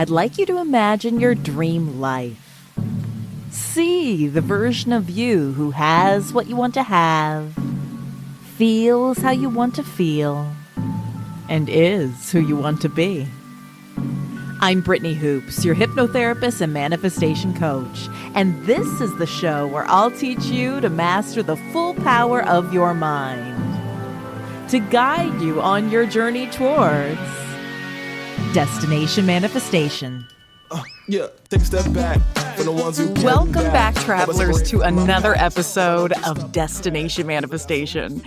I'd like you to imagine your dream life. See the version of you who has what you want to have, feels how you want to feel, and is who you want to be. I'm Brittany Hoops, your hypnotherapist and manifestation coach, and this is the show where I'll teach you to master the full power of your mind, to guide you on your journey towards destination manifestation. Take a step back for the ones who Welcome back, travelers, to another episode of Destination Manifestation.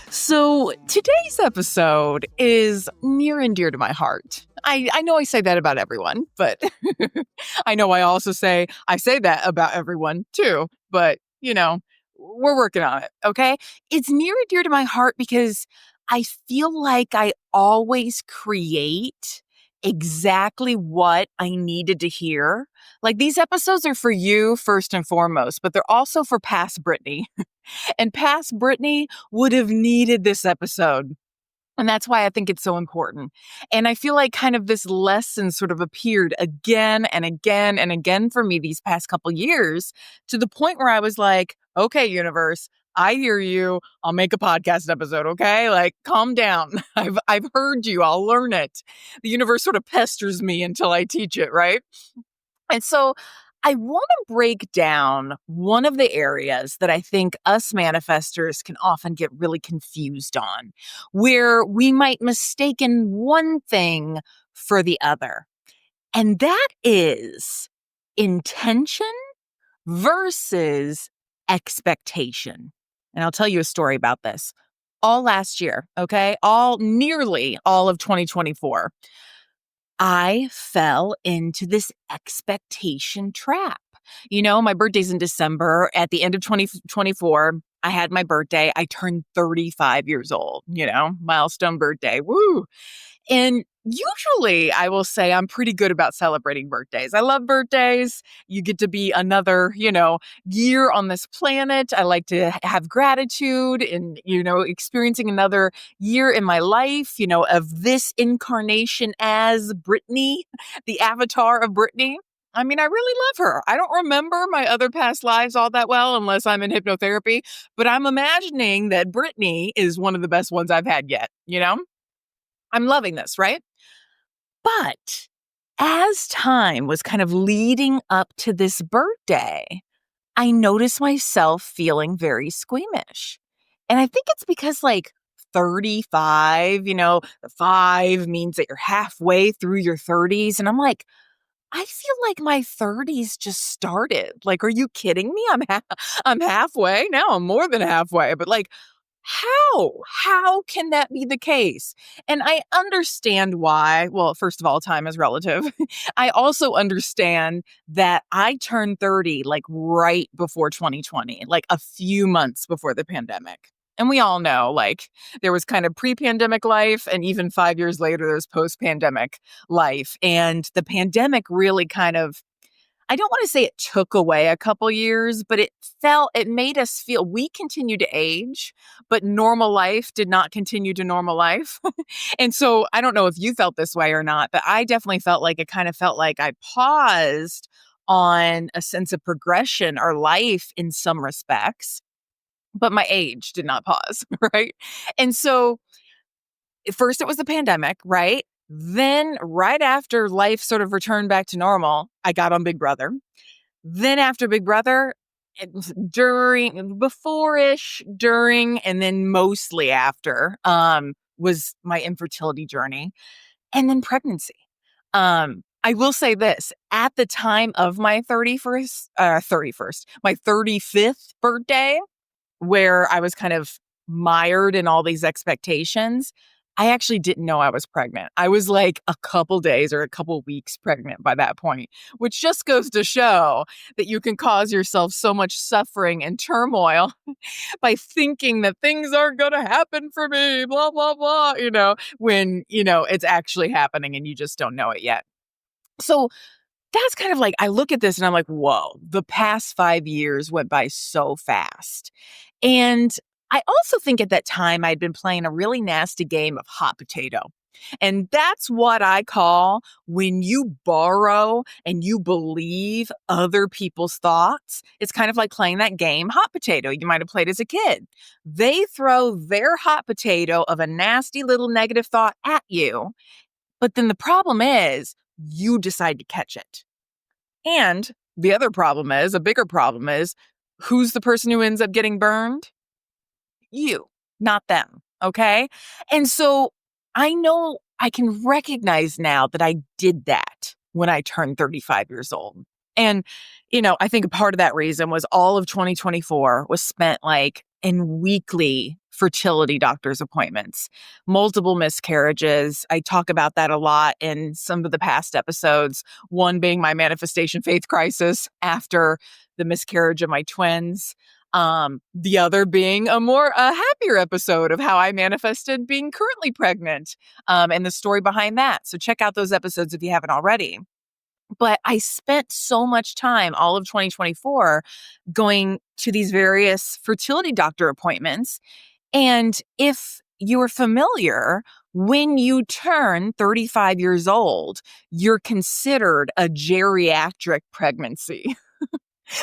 So today's episode is near and dear to my heart. I know I say that about everyone, but I know I also say that about everyone too. But, we're working on it, okay? It's near and dear to my heart because I feel like I always create exactly what I needed to hear. Like, these episodes are for you first and foremost, but they're also for past Brittany. And past Brittany would have needed this episode. And that's why I think it's so important. And I feel like kind of this lesson sort of appeared again and again and again for me these past couple years, to the point where I was like, okay, universe, I hear you. I'll make a podcast episode, okay? Like, calm down. I've heard you. I'll learn it. The universe sort of pesters me until I teach it, right? And so I want to break down one of the areas that I think us manifestors can often get really confused on, where we might mistaken one thing for the other. And that is intention versus expectation. And I'll tell you a story about this. All last year, okay? Nearly all of 2024. I fell into this expectation trap. My birthday's in December. At the end of 2024, I had my birthday. I turned 35 years old, milestone birthday. Woo. And usually I will say I'm pretty good about celebrating birthdays. I love birthdays. You get to be another, year on this planet. I like to have gratitude and, experiencing another year in my life, of this incarnation as Brittany, the avatar of Brittany. I mean, I really love her. I don't remember my other past lives all that well unless I'm in hypnotherapy, but I'm imagining that Brittany is one of the best ones I've had yet, I'm loving this, right? But as time was kind of leading up to this birthday, I noticed myself feeling very squeamish. And I think it's because 35, the 5 means that you're halfway through your 30s. And I'm like, I feel like my 30s just started. Like, are you kidding me? I'm halfway. Now I'm more than halfway. But how can that be the case? And I understand why. Well, first of all, time is relative. I also understand that I turned 30 right before 2020, a few months before the pandemic. And we all know, there was kind of pre-pandemic life, and even 5 years later, there's post-pandemic life. And the pandemic really kind of, I don't want to say it took away a couple years, but it made us feel we continue to age, but normal life did not continue to normal life. And so I don't know if you felt this way or not, but I definitely felt like I paused on a sense of progression or life in some respects, but my age did not pause, right? And so first it was the pandemic, right? Then right after life sort of returned back to normal, I got on Big Brother. Then after Big Brother, before-ish, during, and then mostly after, was my infertility journey. And then pregnancy. I will say this, at the time of my my 35th birthday, where I was kind of mired in all these expectations, I actually didn't know I was pregnant. I was a couple days or a couple weeks pregnant by that point, which just goes to show that you can cause yourself so much suffering and turmoil by thinking that things aren't going to happen for me, blah, blah, blah, when, it's actually happening and you just don't know it yet. So that's kind of I look at this and I'm like, whoa, the past 5 years went by so fast. And I also think at that time I'd been playing a really nasty game of hot potato. And that's what I call when you borrow and you believe other people's thoughts. It's kind of like playing that game, hot potato, you might have played as a kid. They throw their hot potato of a nasty little negative thought at you. But then the problem is you decide to catch it. And the other problem is, a bigger problem is, who's the person who ends up getting burned? You, not them. Okay. And so I know I can recognize now that I did that when I turned 35 years old. And, I think a part of that reason was all of 2024 was spent like in weekly fertility doctor's appointments, multiple miscarriages. I talk about that a lot in some of the past episodes, one being my manifestation faith crisis after the miscarriage of my twins. The other being a happier episode of how I manifested being currently pregnant, and the story behind that. So check out those episodes if you haven't already. But I spent so much time, all of 2024, going to these various fertility doctor appointments. And if you're familiar, when you turn 35 years old, you're considered a geriatric pregnancy.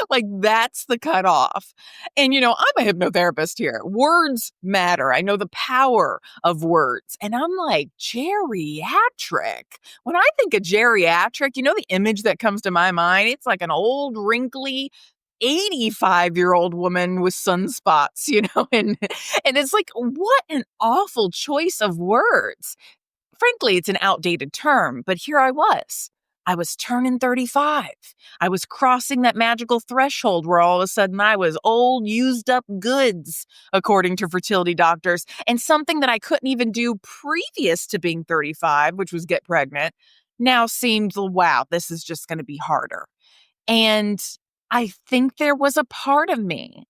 Like that's the cutoff. And, I'm a hypnotherapist here. Words matter. I know the power of words. And I'm like, geriatric. When I think of geriatric, the image that comes to my mind, it's like an old, wrinkly, 85-year-old woman with sunspots, and it's like, what an awful choice of words. Frankly, it's an outdated term, but here I was. I was turning 35. I was crossing that magical threshold where all of a sudden I was old, used up goods, according to fertility doctors, and something that I couldn't even do previous to being 35, which was get pregnant, now seemed, wow, this is just going to be harder. And I think there was a part of me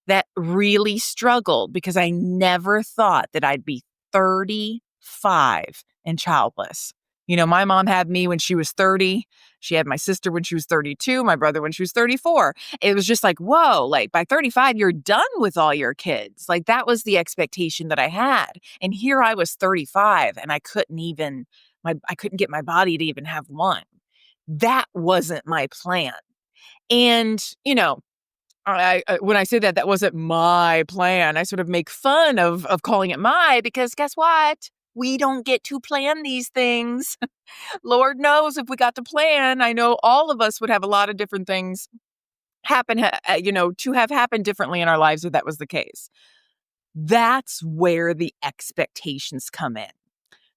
that really struggled because I never thought that I'd be 35 and childless. My mom had me when she was 30. She had my sister when she was 32, my brother when she was 34. It was just like, whoa, like by 35, you're done with all your kids. Like that was the expectation that I had. And here I was 35 and I couldn't get my body to even have one. That wasn't my plan. And, when I say that wasn't my plan, I sort of make fun of calling it because guess what? We don't get to plan these things. Lord knows if we got to plan, I know all of us would have a lot of different things happen, to have happened differently in our lives if that was the case. That's where the expectations come in.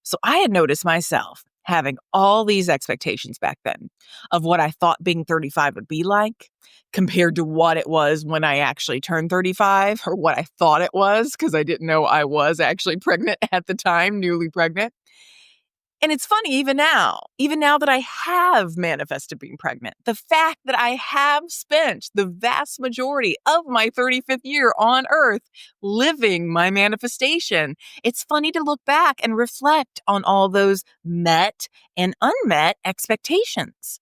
So I had noticed myself having all these expectations back then of what I thought being 35 would be like compared to what it was when I actually turned 35, or what I thought it was because I didn't know I was actually pregnant at the time, newly pregnant. And it's funny, even now that I have manifested being pregnant, the fact that I have spent the vast majority of my 35th year on earth living my manifestation, it's funny to look back and reflect on all those met and unmet expectations.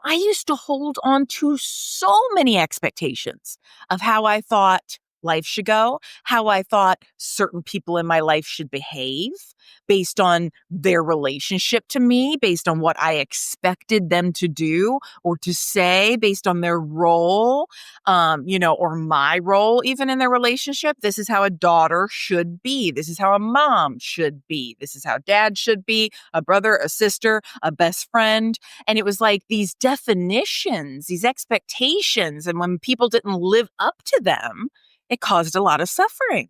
I used to hold on to so many expectations of how I thought life should go, how I thought certain people in my life should behave based on their relationship to me, based on what I expected them to do or to say, based on their role, or my role even in their relationship. This is how a daughter should be. This is how a mom should be. This is how dad should be, a brother, a sister, a best friend. And it was like these definitions, these expectations. And when people didn't live up to them, it caused a lot of suffering.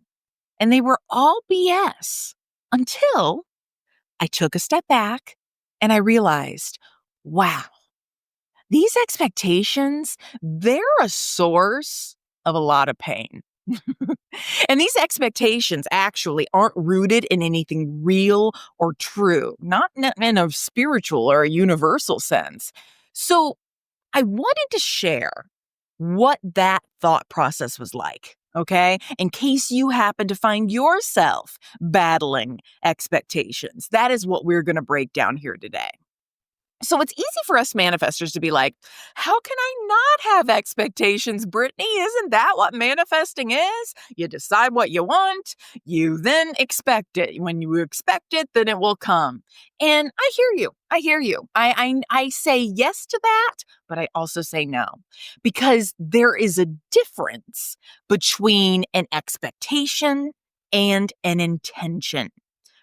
And they were all BS until I took a step back and I realized, wow, these expectations, they're a source of a lot of pain. And these expectations actually aren't rooted in anything real or true, not in a spiritual or a universal sense. So I wanted to share what that thought process was like, okay? In case you happen to find yourself battling expectations. That is what we're going to break down here today. So it's easy for us manifestors to be like, how can I not have expectations, Brittany? Isn't that what manifesting is? You decide what you want, you then expect it. When you expect it, then it will come. And I hear you. I hear you. I say yes to that, but I also say no, because there is a difference between an expectation and an intention.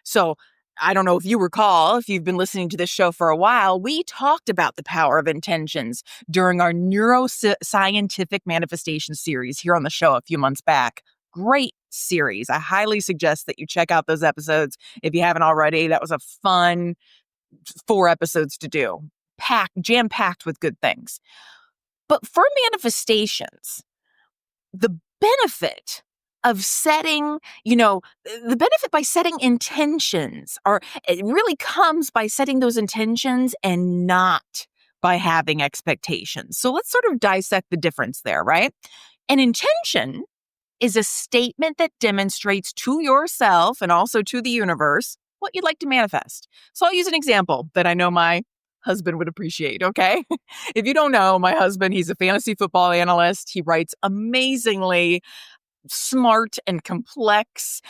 So I don't know if you recall, if you've been listening to this show for a while, we talked about the power of intentions during our neuroscientific manifestation series here on the show a few months back. Great series. I highly suggest that you check out those episodes if you haven't already. That was a fun 4 episodes to do, jam-packed with good things. But for manifestations, the benefit of setting, the benefit by setting intentions, or it really comes by setting those intentions and not by having expectations. So let's sort of dissect the difference there, right? An intention is a statement that demonstrates to yourself and also to the universe what you'd like to manifest. So I'll use an example that I know my husband would appreciate, okay? If you don't know, my husband, he's a fantasy football analyst. He writes amazingly smart and complex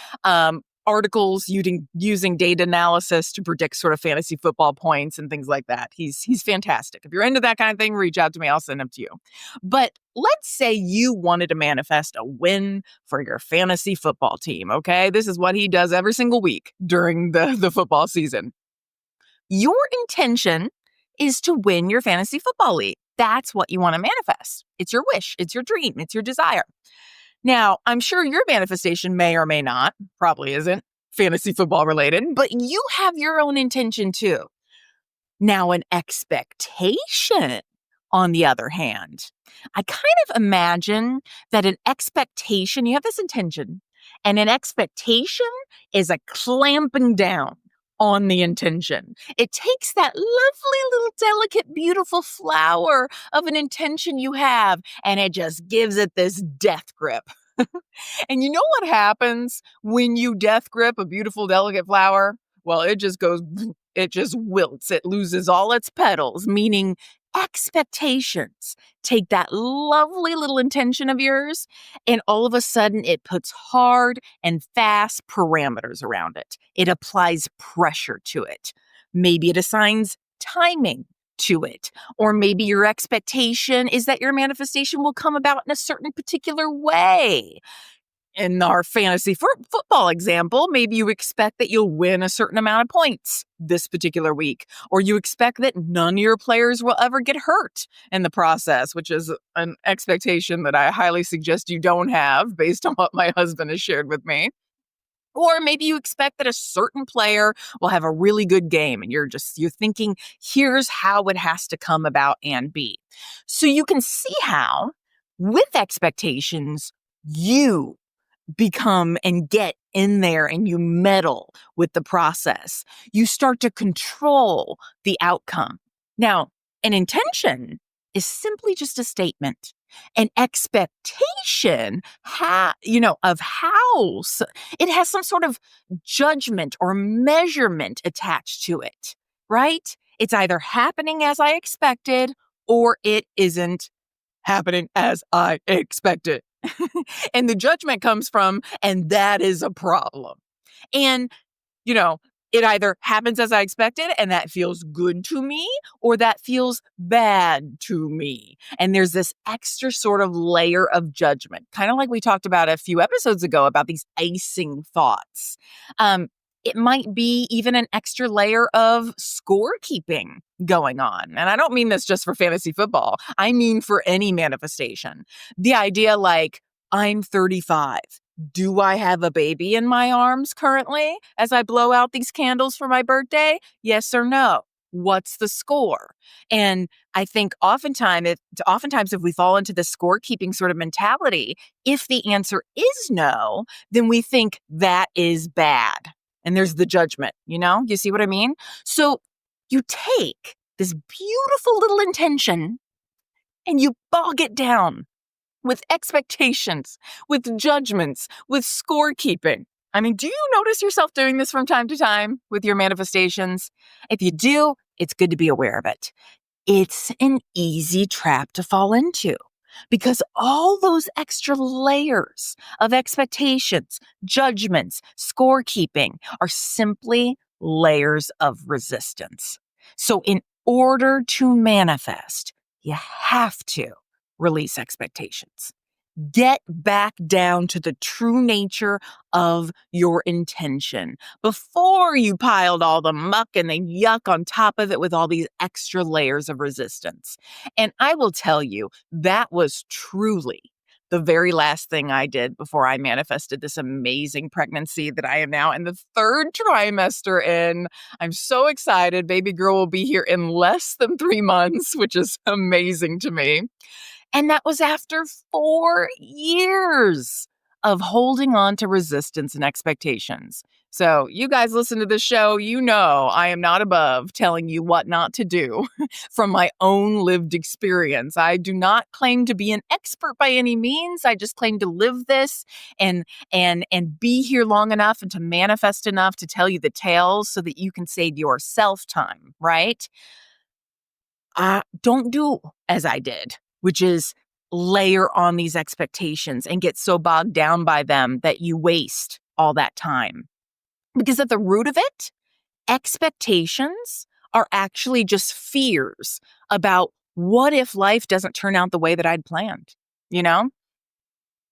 articles using data analysis to predict sort of fantasy football points and things like that. He's fantastic. If you're into that kind of thing, reach out to me. I'll send them to you. But let's say you wanted to manifest a win for your fantasy football team, okay? This is what he does every single week during the football season. Your intention is to win your fantasy football league. That's what you want to manifest. It's your wish. It's your dream. It's your desire. Now, I'm sure your manifestation may or may not, probably isn't fantasy football related, but you have your own intention too. Now, an expectation, on the other hand, I kind of imagine that an expectation, you have this intention, and an expectation is a clamping down on the intention. It takes that lovely little delicate, beautiful flower of an intention you have, and it just gives it this death grip. And you know what happens when you death grip a beautiful, delicate flower? Well, it just wilts. It loses all its petals, meaning expectations take that lovely little intention of yours, and all of a sudden it puts hard and fast parameters around it. It applies pressure to it. Maybe it assigns timing to it. Or maybe your expectation is that your manifestation will come about in a certain particular way. In our fantasy football example, maybe you expect that you'll win a certain amount of points this particular week, or you expect that none of your players will ever get hurt in the process, which is an expectation that I highly suggest you don't have based on what my husband has shared with me. Or maybe you expect that a certain player will have a really good game and you're thinking, here's how it has to come about and be. So you can see how with expectations, you become and get in there and you meddle with the process. You start to control the outcome. Now, an intention is simply just a statement. An expectation of how it has some sort of judgment or measurement attached to it, right? It's either happening as I expected or it isn't happening as I expected. And the judgment comes from, and that is a problem. And, it either happens as I expected and that feels good to me, or that feels bad to me. And there's this extra sort of layer of judgment, kind of like we talked about a few episodes ago about these icing thoughts. It might be even an extra layer of scorekeeping going on. And I don't mean this just for fantasy football. I mean for any manifestation. The idea like, I'm 35. Do I have a baby in my arms currently as I blow out these candles for my birthday? Yes or no? What's the score? And I think oftentimes if we fall into the scorekeeping sort of mentality, if the answer is no, then we think that is bad. And there's the judgment, you see what I mean? So you take this beautiful little intention and you bog it down with expectations, with judgments, with scorekeeping. I mean, do you notice yourself doing this from time to time with your manifestations? If you do, it's good to be aware of it. It's an easy trap to fall into because all those extra layers of expectations, judgments, scorekeeping are simply layers of resistance. So in order to manifest, you have to release expectations. Get back down to the true nature of your intention before you piled all the muck and the yuck on top of it with all these extra layers of resistance. And I will tell you, that was truly the very last thing I did before I manifested this amazing pregnancy that I am now in the 3rd trimester in. I'm so excited. Baby girl will be here in less than 3 months, which is amazing to me. And that was after 4 years of holding on to resistance and expectations. So you guys listen to this show, you know I am not above telling you what not to do from my own lived experience. I do not claim to be an expert by any means. I just claim to live this and be here long enough and to manifest enough to tell you the tales so that you can save yourself time, right? Don't do as I did, which is layer on these expectations and get so bogged down by them that you waste all that time. Because at the root of it, expectations are actually just fears about what if life doesn't turn out the way that I'd planned, you know?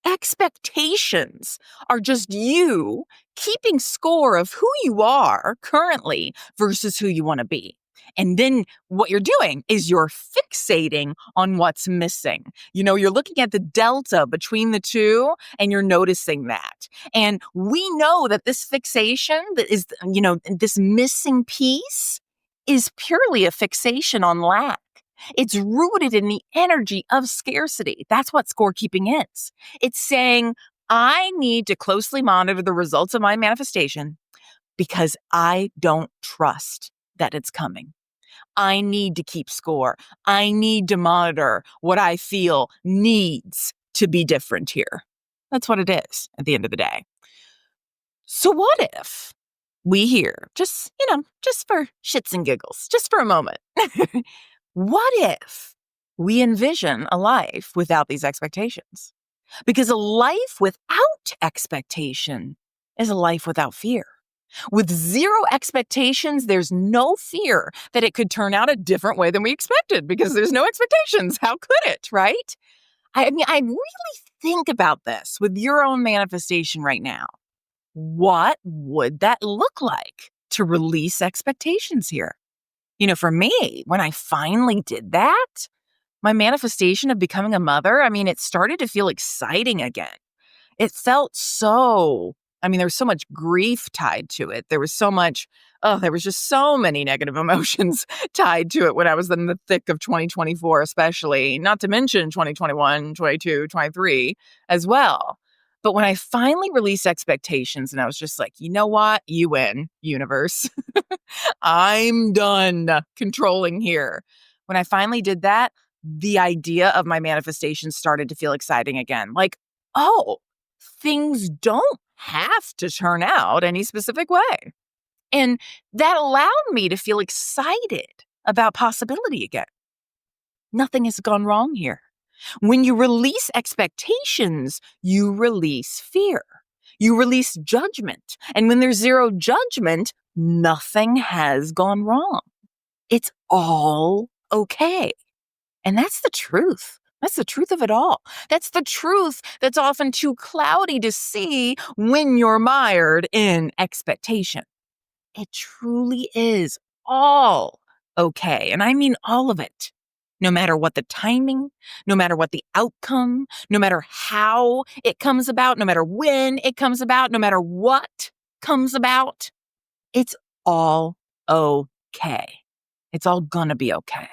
Expectations are just you keeping score of who you are currently versus who you want to be. And then what you're doing is you're fixating on what's missing. You know, you're looking at the delta between the two and you're noticing that. And we know that this fixation that is, you know, this missing piece is purely a fixation on lack. It's rooted in the energy of scarcity. That's what scorekeeping is. It's saying, I need to closely monitor the results of my manifestation because I don't trust that it's coming. I need to keep score. I need to monitor what I feel needs to be different here. That's what it is at the end of the day. So what if we here, just for shits and giggles, just for a moment, what if we envision a life without these expectations? Because a life without expectation is a life without fear. With zero expectations, there's no fear that it could turn out a different way than we expected because there's no expectations. How could it, right? I mean, I really think about this with your own manifestation right now. What would that look like to release expectations here? You know, for me, when I finally did that, my manifestation of becoming a mother, I mean, it started to feel exciting again. It felt so, there was so much grief tied to it. There was just so many negative emotions tied to it when I was in the thick of 2024, especially, not to mention 2021, 22, 23 as well. But when I finally released expectations and I was just like, you know what? You win, universe. I'm done controlling here. When I finally did that, the idea of my manifestation started to feel exciting again. Like, oh, things don't have to turn out any specific way. And that allowed me to feel excited about possibility again. Nothing has gone wrong here. When you release expectations, you release fear. You release judgment. And when there's zero judgment, nothing has gone wrong. It's all okay. And that's the truth. That's the truth of it all. That's the truth that's often too cloudy to see when you're mired in expectation. It truly is all okay. And I mean all of it. No matter what the timing, no matter what the outcome, no matter how it comes about, no matter when it comes about, no matter what comes about, it's all okay. It's all gonna be okay.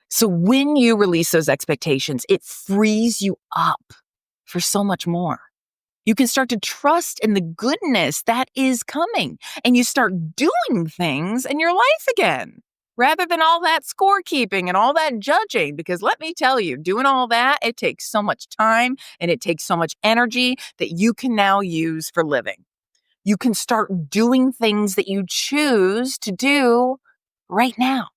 So when you release those expectations, it frees you up for so much more. You can start to trust in the goodness that is coming, and you start doing things in your life again, rather than all that scorekeeping and all that judging. Because let me tell you, doing all that, it takes so much time and it takes so much energy that you can now use for living. You can start doing things that you choose to do right now.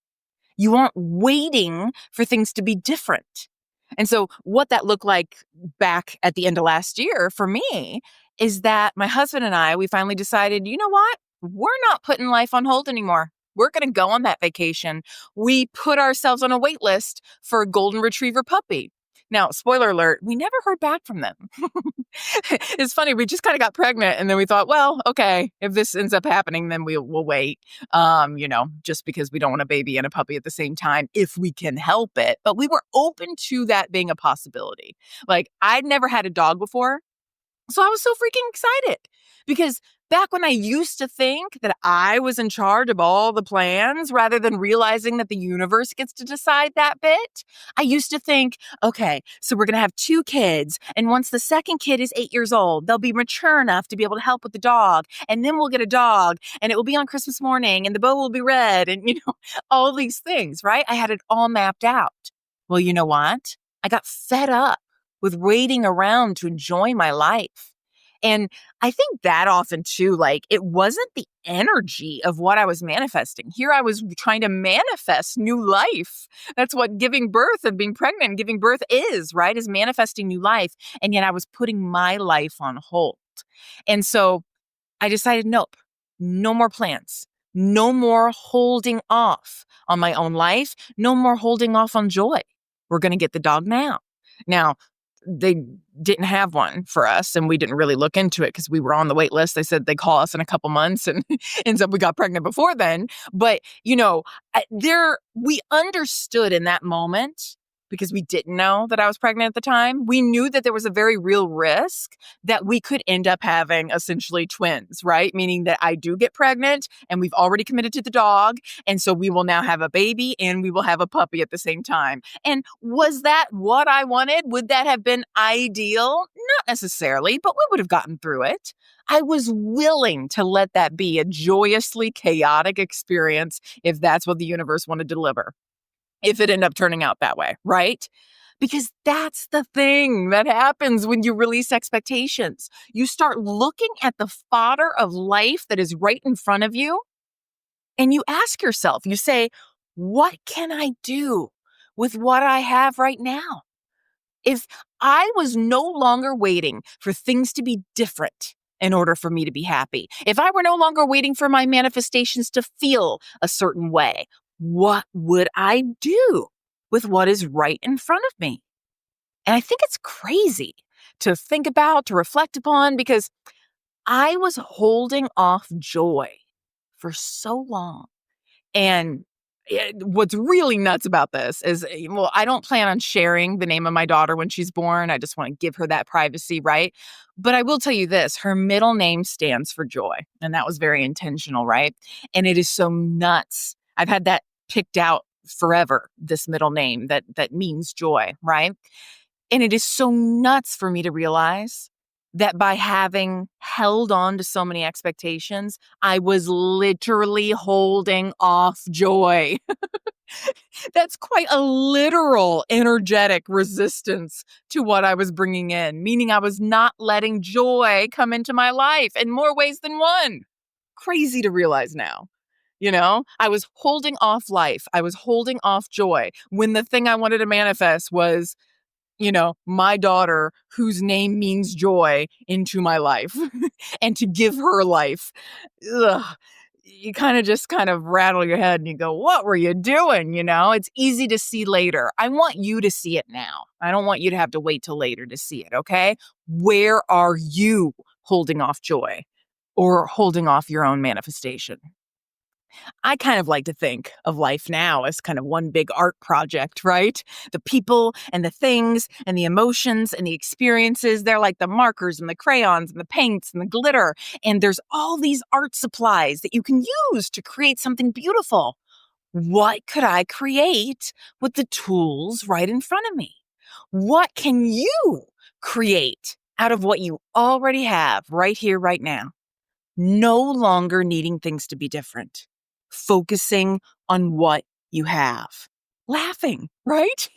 You aren't waiting for things to be different. And so what that looked like back at the end of last year for me is that my husband and I, we finally decided, you know what? We're not putting life on hold anymore. We're going to go on that vacation. We put ourselves on a wait list for a golden retriever puppy. Now, spoiler alert, we never heard back from them. It's funny, we just kind of got pregnant and then we thought, well, okay, if this ends up happening, then we'll wait. Just because we don't want a baby and a puppy at the same time if we can help it. But we were open to that being a possibility. Like, I'd never had a dog before. So I was so freaking excited because back when I used to think that I was in charge of all the plans rather than realizing that the universe gets to decide that bit, I used to think, okay, so we're going to have 2 kids. And once the second kid is 8 years old, they'll be mature enough to be able to help with the dog. And then we'll get a dog and it will be on Christmas morning and the bow will be red and, all these things, right? I had it all mapped out. Well, you know what? I got fed up with waiting around to enjoy my life. And I think that often too, like, it wasn't the energy of what I was manifesting. Here I was trying to manifest new life. That's what giving birth and being pregnant and giving birth is, right? Is manifesting new life. And yet I was putting my life on hold. And so I decided, nope, no more plans. No more holding off on my own life. No more holding off on joy. We're going to get the dog now. Now, they didn't have one for us and we didn't really look into it because we were on the wait list. They said they'd call us in a couple months and ends up we got pregnant before then. But, we understood in that moment because we didn't know that I was pregnant at the time. We knew that there was a very real risk that we could end up having essentially twins, right? Meaning that I do get pregnant and we've already committed to the dog. And so we will now have a baby and we will have a puppy at the same time. And was that what I wanted? Would that have been ideal? Not necessarily, but we would have gotten through it. I was willing to let that be a joyously chaotic experience if that's what the universe wanted to deliver. If it ended up turning out that way, right? Because that's the thing that happens when you release expectations. You start looking at the fodder of life that is right in front of you, and you ask yourself, you say, what can I do with what I have right now? If I was no longer waiting for things to be different in order for me to be happy, if I were no longer waiting for my manifestations to feel a certain way, what would I do with what is right in front of me? And I think it's crazy to think about, to reflect upon, because I was holding off joy for so long. And what's really nuts about this is, I don't plan on sharing the name of my daughter when she's born. I just want to give her that privacy, right? But I will tell you this, her middle name stands for joy. And that was very intentional, right? And it is so nuts. I've had that picked out forever, this middle name that means joy, right? And it is so nuts for me to realize that by having held on to so many expectations, I was literally holding off joy. That's quite a literal energetic resistance to what I was bringing in, meaning I was not letting joy come into my life in more ways than one. Crazy to realize now. I was holding off life. I was holding off joy when the thing I wanted to manifest was, my daughter whose name means joy into my life and to give her life. Ugh. You kind of rattle your head and you go, what were you doing? It's easy to see later. I want you to see it now. I don't want you to have to wait till later to see it. Okay. Where are you holding off joy or holding off your own manifestation? I kind of like to think of life now as kind of one big art project, right? The people and the things and the emotions and the experiences, they're like the markers and the crayons and the paints and the glitter. And there's all these art supplies that you can use to create something beautiful. What could I create with the tools right in front of me? What can you create out of what you already have right here, right now? No longer needing things to be different. Focusing on what you have. Laughing, right?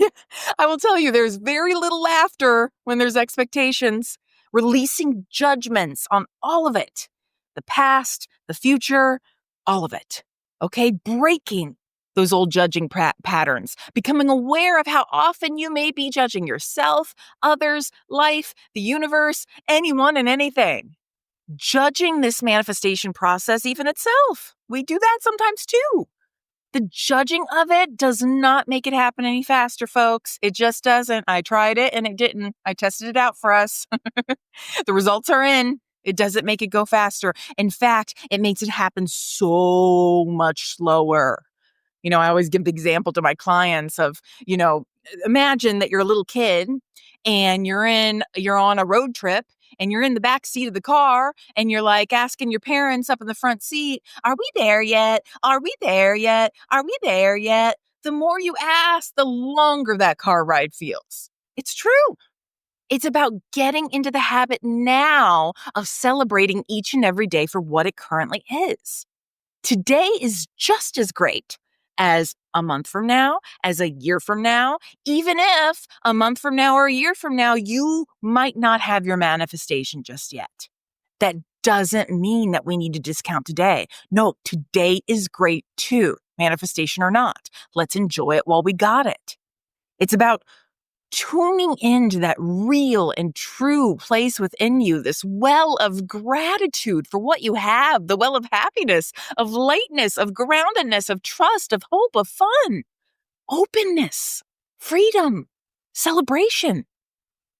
I will tell you, there's very little laughter when there's expectations. Releasing judgments on all of it. The past, the future, all of it. Okay? Breaking those old judging patterns, becoming aware of how often you may be judging yourself, others, life, the universe, anyone and anything. Judging this manifestation process, even itself. We do that sometimes too. The judging of it does not make it happen any faster, folks. It just doesn't. I tried it and it didn't. I tested it out for us. The results are in. It doesn't make it go faster. In fact, it makes it happen so much slower. I always give the example to my clients of, imagine that you're a little kid and you're on a road trip and you're in the back seat of the car and you're like asking your parents up in the front seat, are we there yet? Are we there yet? Are we there yet? The more you ask, the longer that car ride feels. It's true. It's about getting into the habit now of celebrating each and every day for what it currently is. Today is just as great as a month from now, as a year from now, even if a month from now or a year from now, you might not have your manifestation just yet. That doesn't mean that we need to discount today. No, today is great too, manifestation or not. Let's enjoy it while we got it. It's about tuning into that real and true place within you, this well of gratitude for what you have, the well of happiness, of lightness, of groundedness, of trust, of hope, of fun, openness, freedom, celebration.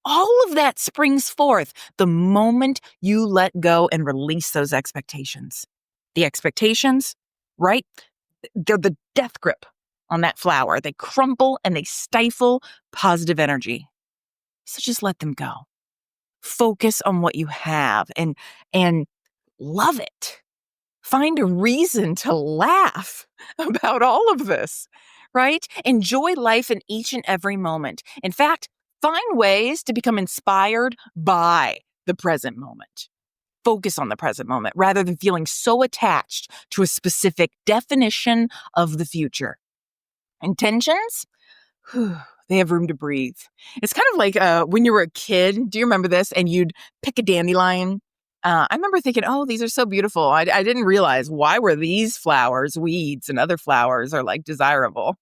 All of that springs forth the moment you let go and release those expectations. The expectations, right? They're the death grip on that flower. They crumple and they stifle positive energy. So just let them go. Focus on what you have and love it. Find a reason to laugh about all of this, right? Enjoy life in each and every moment. In fact, find ways to become inspired by the present moment. Focus on the present moment rather than feeling so attached to a specific definition of the future. Intentions? They have room to breathe. It's kind of like when you were a kid. Do you remember this? And you'd pick a dandelion. I remember thinking, oh, these are so beautiful. I didn't realize why were these flowers, weeds, and other flowers are like desirable.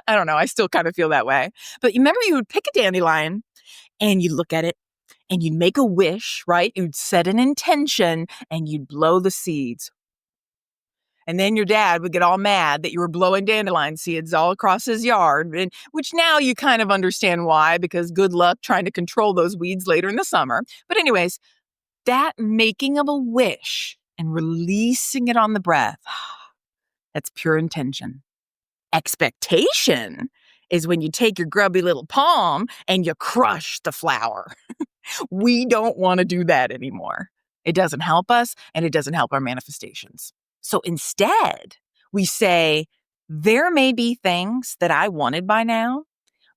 I don't know. I still kind of feel that way. But you remember you would pick a dandelion and you'd look at it and you'd make a wish, right? You'd set an intention and you'd blow the seeds. And then your dad would get all mad that you were blowing dandelion seeds all across his yard, which now you kind of understand why, because good luck trying to control those weeds later in the summer. But anyways, that making of a wish and releasing it on the breath, that's pure intention. Expectation is when you take your grubby little palm and you crush the flower. We don't want to do that anymore. It doesn't help us and it doesn't help our manifestations. So instead, we say, there may be things that I wanted by now,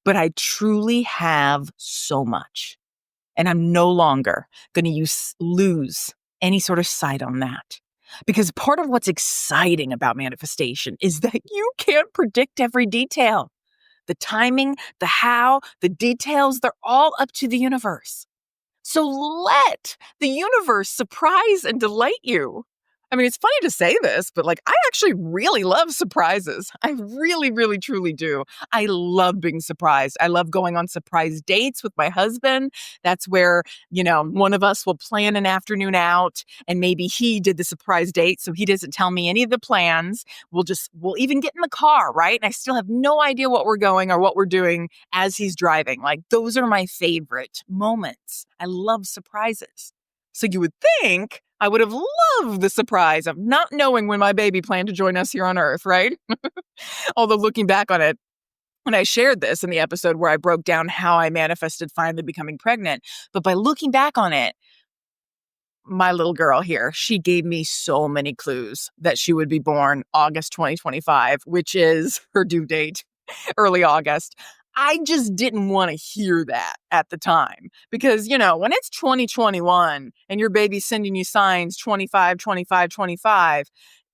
but I truly have so much. And I'm no longer going to lose any sort of sight on that. Because part of what's exciting about manifestation is that you can't predict every detail. The timing, the how, the details, they're all up to the universe. So let the universe surprise and delight you. I mean, it's funny to say this, but I actually really love surprises. I really, really, truly do. I love being surprised. I love going on surprise dates with my husband. That's where, one of us will plan an afternoon out and maybe he did the surprise date. So he doesn't tell me any of the plans. We'll even get in the car, right? And I still have no idea what we're going or what we're doing as he's driving. Those are my favorite moments. I love surprises. So you would think I would have loved the surprise of not knowing when my baby planned to join us here on Earth, right? Although looking back on it, when I shared this in the episode where I broke down how I manifested finally becoming pregnant, but by looking back on it, my little girl here, she gave me so many clues that she would be born August 2025, which is her due date, early August. I just didn't want to hear that at the time because, when it's 2021 and your baby's sending you signs 25, 25, 25,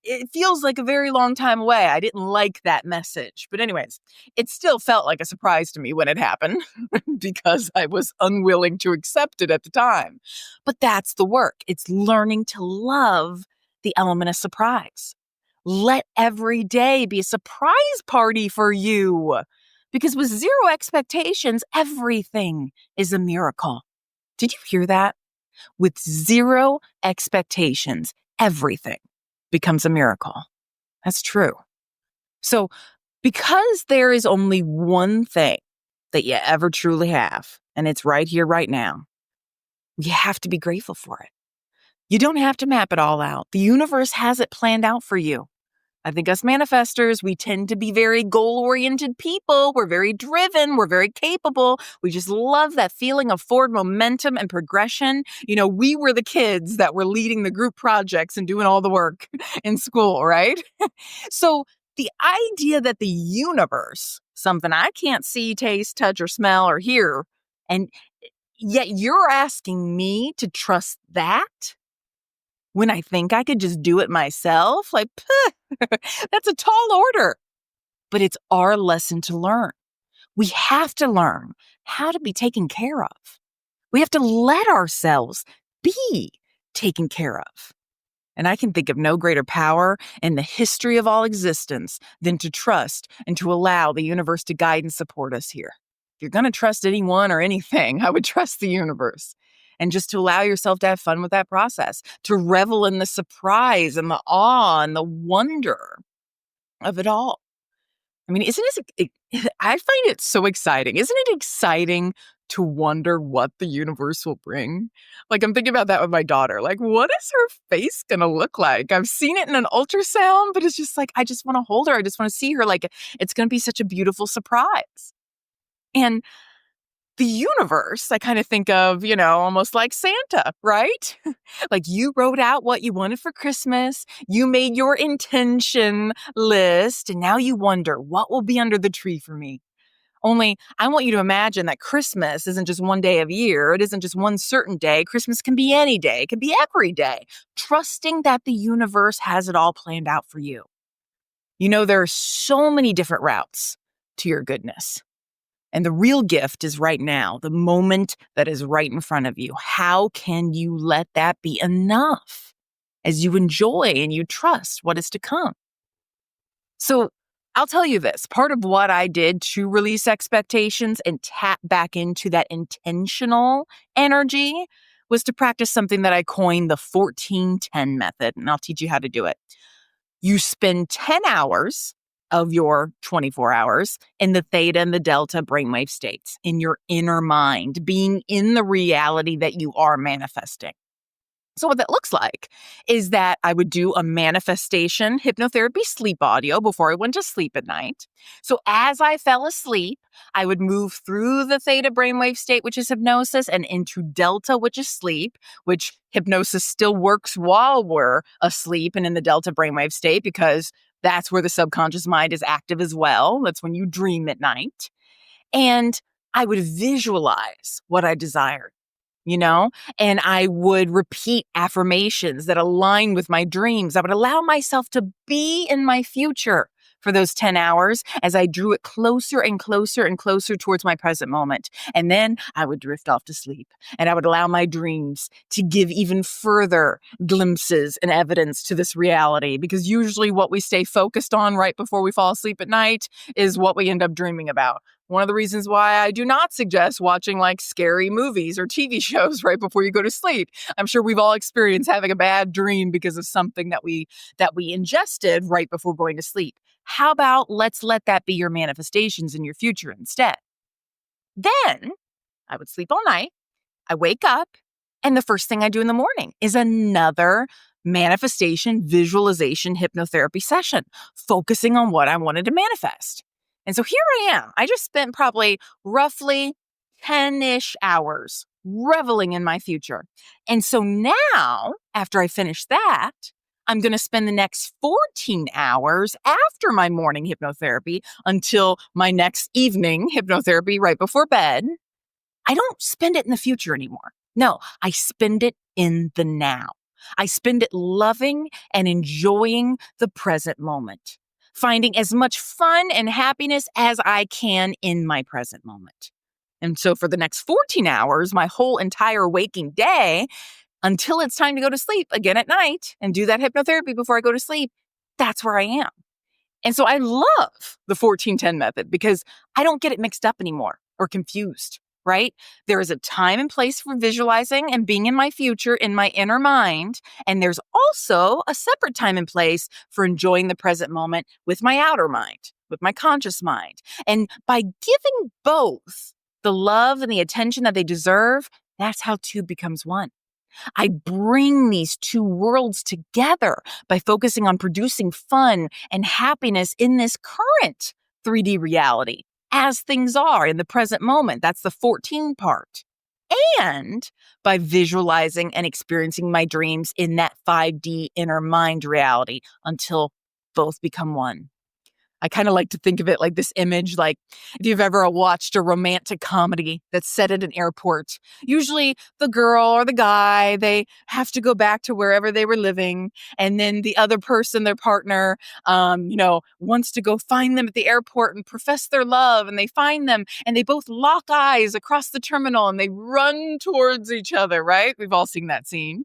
it feels like a very long time away. I didn't like that message. But anyways, it still felt like a surprise to me when it happened because I was unwilling to accept it at the time. But that's the work. It's learning to love the element of surprise. Let every day be a surprise party for you. Because with zero expectations, everything is a miracle. Did you hear that? With zero expectations, everything becomes a miracle. That's true. So, because there is only one thing that you ever truly have, and it's right here, right now, you have to be grateful for it. You don't have to map it all out. The universe has it planned out for you. I think us manifestors, we tend to be very goal-oriented people. We're very driven. We're very capable. We just love that feeling of forward momentum and progression. We were the kids that were leading the group projects and doing all the work in school, right? So the idea that the universe, something I can't see, taste, touch, or smell, or hear, and yet you're asking me to trust that when I think I could just do it myself? Like, that's a tall order. But it's our lesson to learn. We have to learn how to be taken care of. We have to let ourselves be taken care of. And I can think of no greater power in the history of all existence than to trust and to allow the universe to guide and support us here. If you're going to trust anyone or anything, I would trust the universe. And just to allow yourself to have fun with that process, to revel in the surprise and the awe and the wonder of it all. I mean, I find it so exciting. Isn't it exciting to wonder what the universe will bring? Like, I'm thinking about that with my daughter. Like, what is her face going to look like? I've seen it in an ultrasound, but it's just like, I just want to hold her. I just want to see her. Like, it's going to be such a beautiful surprise. And the universe, I kind of think of, almost like Santa, right? Like, you wrote out what you wanted for Christmas, you made your intention list, and now you wonder, what will be under the tree for me? Only, I want you to imagine that Christmas isn't just one day of year. It isn't just one certain day. Christmas can be any day. It can be every day. Trusting that the universe has it all planned out for you. There are so many different routes to your goodness. And the real gift is right now, the moment that is right in front of you. How can you let that be enough as you enjoy and you trust what is to come? So I'll tell you this, part of what I did to release expectations and tap back into that intentional energy was to practice something that I coined the 14-10 method, and I'll teach you how to do it. You spend 10 hours of your 24 hours in the theta and the delta brainwave states, in your inner mind, being in the reality that you are manifesting. So what that looks like is that I would do a manifestation hypnotherapy sleep audio before I went to sleep at night. So as I fell asleep, I would move through the theta brainwave state, which is hypnosis, and into delta, which is sleep, which hypnosis still works while we're asleep and in the delta brainwave state, because that's where the subconscious mind is active as well. That's when you dream at night. And I would visualize what I desired. And I would repeat affirmations that align with my dreams. I would allow myself to be in my future for those 10 hours as I drew it closer and closer and closer towards my present moment. And then I would drift off to sleep, and I would allow my dreams to give even further glimpses and evidence to this reality, because usually what we stay focused on right before we fall asleep at night is what we end up dreaming about. One of the reasons why I do not suggest watching like scary movies or TV shows right before you go to sleep. I'm sure we've all experienced having a bad dream because of something that we ingested right before going to sleep. How about let's let that be your manifestations in your future instead? Then I would sleep all night. I wake up, and the first thing I do in the morning is another manifestation, visualization, hypnotherapy session, focusing on what I wanted to manifest. And so here I am. I just spent probably roughly 10-ish hours reveling in my future. And so now, after I finish that, I'm going to spend the next 14 hours after my morning hypnotherapy until my next evening hypnotherapy right before bed. I don't spend it in the future anymore. No, I spend it in the now. I spend it loving and enjoying the present moment, finding as much fun and happiness as I can in my present moment. And so for the next 14 hours, my whole entire waking day, until it's time to go to sleep again at night and do that hypnotherapy before I go to sleep, that's where I am. And so I love the 1410 method because I don't get it mixed up anymore or confused, right? There is a time and place for visualizing and being in my future in my inner mind. And there's also a separate time and place for enjoying the present moment with my outer mind, with my conscious mind. And by giving both the love and the attention that they deserve, that's how two becomes one. I bring these two worlds together by focusing on producing fun and happiness in this current 3D reality as things are in the present moment. That's the 14 part. And by visualizing and experiencing my dreams in that 5D inner mind reality until both become one. I kind of like to think of it like this image, like if you've ever watched a romantic comedy that's set at an airport, usually the girl or the guy, they have to go back to wherever they were living. And then the other person, their partner, wants to go find them at the airport and profess their love. And they find them and they both lock eyes across the terminal and they run towards each other, right? We've all seen that scene.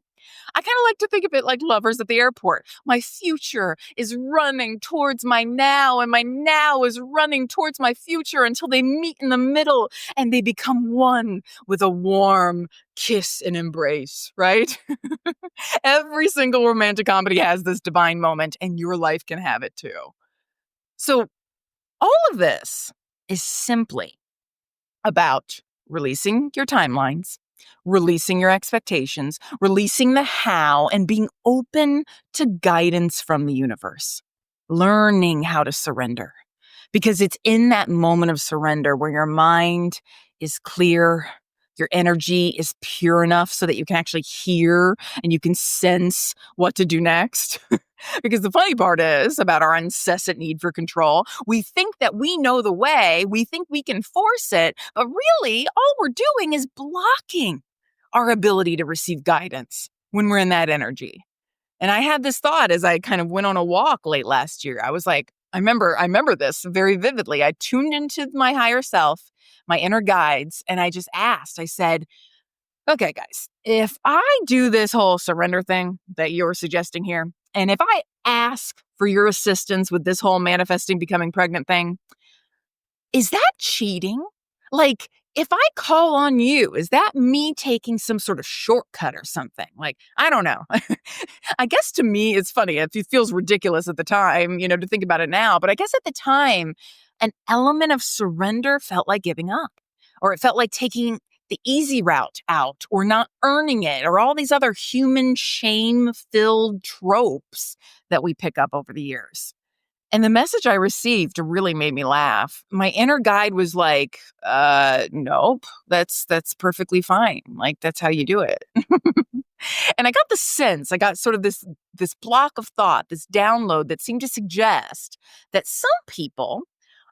I kind of like to think of it like lovers at the airport. My future is running towards my now, and my now is running towards my future until they meet in the middle and they become one with a warm kiss and embrace, right? Every single romantic comedy has this divine moment, and your life can have it too. So all of this is simply about releasing your timelines, releasing your expectations, releasing the how, and being open to guidance from the universe. Learning how to surrender. Because it's in that moment of surrender where your mind is clear, your energy is pure enough so that you can actually hear and you can sense what to do next. Because the funny part is about our incessant need for control, we think that we know the way, we think we can force it, but really all we're doing is blocking our ability to receive guidance when we're in that energy. And I had this thought as I kind of went on a walk late last year. I was like, I remember this very vividly. I tuned into my higher self, my inner guides, and I just asked, I said, okay, guys, if I do this whole surrender thing that you're suggesting here, and if I ask for your assistance with this whole manifesting becoming pregnant thing, is that cheating? Like, if I call on you, is that me taking some sort of shortcut or something? Like, I don't know. I guess to me, it's funny. It feels ridiculous at the time, to think about it now. But I guess at the time, an element of surrender felt like giving up, or it felt like taking the easy route out or not earning it, or all these other human shame-filled tropes that we pick up over the years. And the message I received really made me laugh. My inner guide was like, nope, that's perfectly fine. Like, that's how you do it. And I got the sense, I got sort of this block of thought, this download that seemed to suggest that some people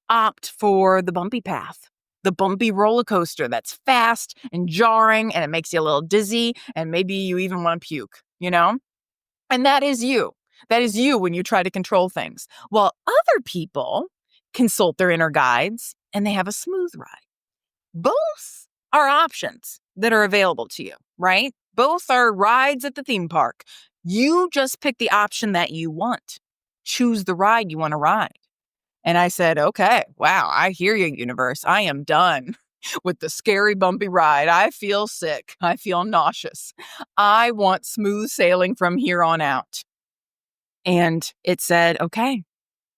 opt for the bumpy path, the bumpy roller coaster that's fast and jarring and it makes you a little dizzy and maybe you even want to puke, And that is you. That is you when you try to control things. While other people consult their inner guides and they have a smooth ride. Both are options that are available to you, right? Both are rides at the theme park. You just pick the option that you want. Choose the ride you want to ride. And I said, okay, wow, I hear you, universe. I am done with the scary, bumpy ride. I feel sick. I feel nauseous. I want smooth sailing from here on out. And it said, okay,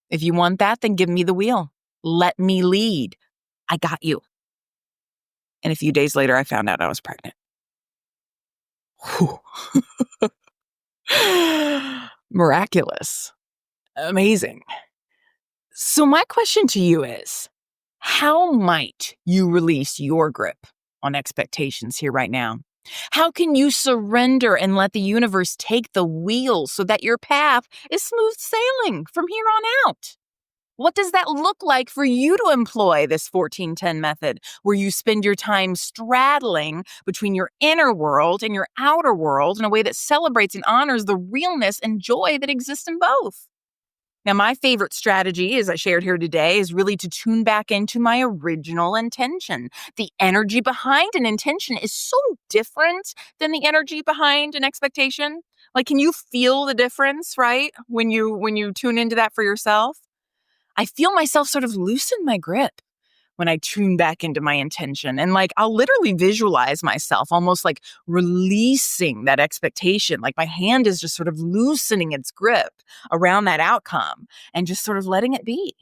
if you want that, then give me the wheel. Let me lead. I got you. And a few days later, I found out I was pregnant. Miraculous. Amazing. So my question to you is, how might you release your grip on expectations here right now? How can you surrender and let the universe take the wheel so that your path is smooth sailing from here on out? What does that look like for you to employ this 1410 method, where you spend your time straddling between your inner world and your outer world in a way that celebrates and honors the realness and joy that exists in both? Now, my favorite strategy, as I shared here today, is really to tune back into my original intention. The energy behind an intention is so different than the energy behind an expectation. Like, can you feel the difference, right? When you tune into that for yourself? I feel myself sort of loosen my grip when I tune back into my intention. And like, I'll literally visualize myself almost like releasing that expectation. Like my hand is just sort of loosening its grip around that outcome and just sort of letting it be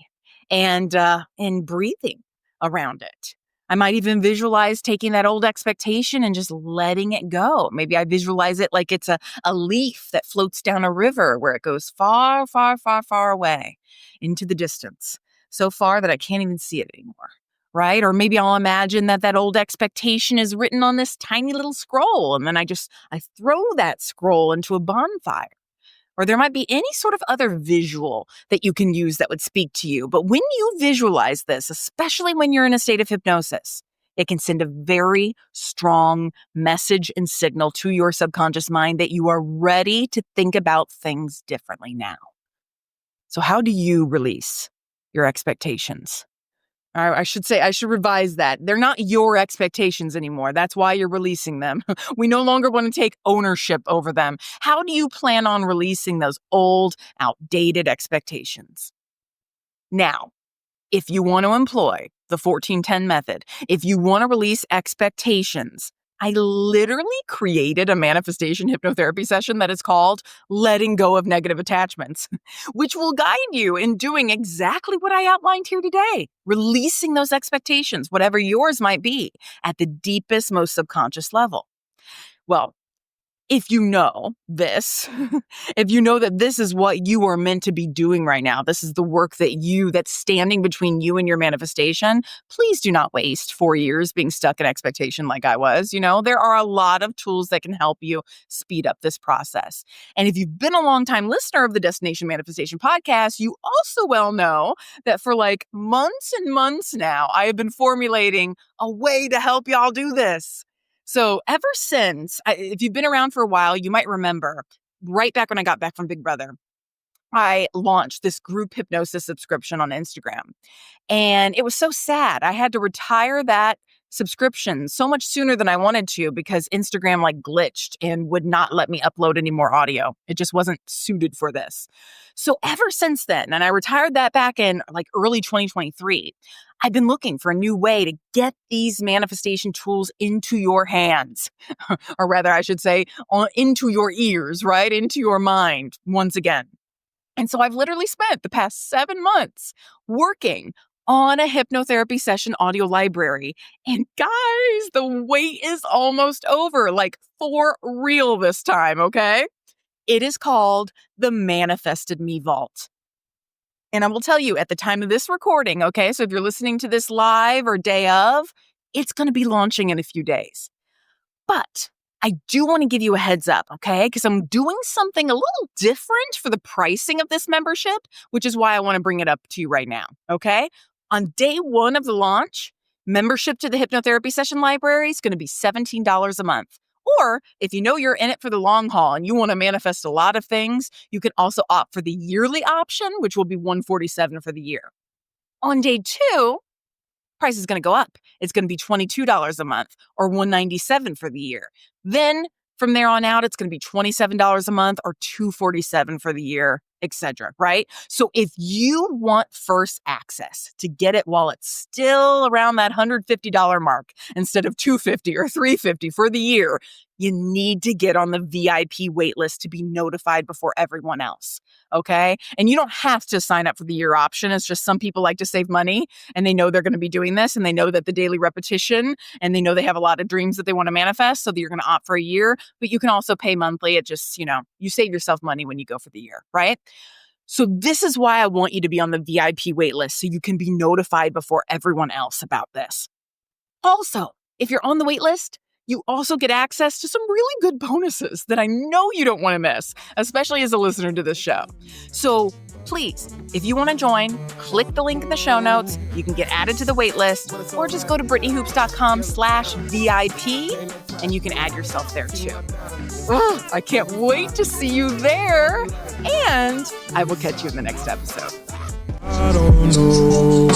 and breathing around it. I might even visualize taking that old expectation and just letting it go. Maybe I visualize it like it's a leaf that floats down a river where it goes far, far, far, far away into the distance. So far that I can't even see it anymore. Right? Or maybe I'll imagine that old expectation is written on this tiny little scroll. And then I throw that scroll into a bonfire. Or there might be any sort of other visual that you can use that would speak to you. But when you visualize this, especially when you're in a state of hypnosis, it can send a very strong message and signal to your subconscious mind that you are ready to think about things differently now. So how do you release your expectations? I should revise that. They're not your expectations anymore. That's why you're releasing them. We no longer want to take ownership over them. How do you plan on releasing those old, outdated expectations? Now, if you want to employ the 1410 method, if you want to release expectations, I literally created a manifestation hypnotherapy session that is called Letting Go of Negative Attachments, which will guide you in doing exactly what I outlined here today, releasing those expectations, whatever yours might be, at the deepest, most subconscious level. Well, if you know this, if you know that this is what you are meant to be doing right now, this is the work that's standing between you and your manifestation, please do not waste 4 years being stuck in expectation like I was. There are a lot of tools that can help you speed up this process. And if you've been a longtime listener of the Destination Manifestation podcast, you also well know that for like months and months now, I have been formulating a way to help y'all do this. So ever since, if you've been around for a while, you might remember right back when I got back from Big Brother, I launched this group hypnosis subscription on Instagram. And it was so sad. I had to retire that subscription so much sooner than I wanted to because Instagram glitched and would not let me upload any more audio. It just wasn't suited for this. So ever since then, and I retired that back in early 2023, I've been looking for a new way to get these manifestation tools into your hands, or rather I should say into your ears, right? Into your mind once again. And so I've literally spent the past 7 months working on a hypnotherapy session audio library. And guys, the wait is almost over, for real this time, okay? It is called the Manifested Me Vault. And I will tell you at the time of this recording, okay? So if you're listening to this live or day of, it's going to be launching in a few days. But I do want to give you a heads up, okay? Because I'm doing something a little different for the pricing of this membership, which is why I want to bring it up to you right now, okay? On day 1 of the launch, membership to the hypnotherapy session library is going to be $17 a month. Or if you know you're in it for the long haul and you want to manifest a lot of things, you can also opt for the yearly option, which will be $147 for the year. On day 2, price is going to go up. It's going to be $22 a month or $197 for the year. Then from there on out, it's going to be $27 a month or $247 for the year, etc. Right? So if you want first access to get it while it's still around that $150 mark instead of $250 or $350 for the year, you need to get on the VIP waitlist to be notified before everyone else. Okay? And you don't have to sign up for the year option. It's just some people like to save money and they know they're going to be doing this and they know that the daily repetition and they know they have a lot of dreams that they want to manifest. So that you're going to opt for a year, but you can also pay monthly. It just, you save yourself money when you go for the year, right? So this is why I want you to be on the VIP waitlist so you can be notified before everyone else about this. Also, if you're on the waitlist, you also get access to some really good bonuses that I know you don't want to miss, especially as a listener to this show. So please, if you want to join, click the link in the show notes. You can get added to the wait list or just go to BrittanyHoops.com/VIP and you can add yourself there too. Ugh, I can't wait to see you there. And I will catch you in the next episode. I don't know.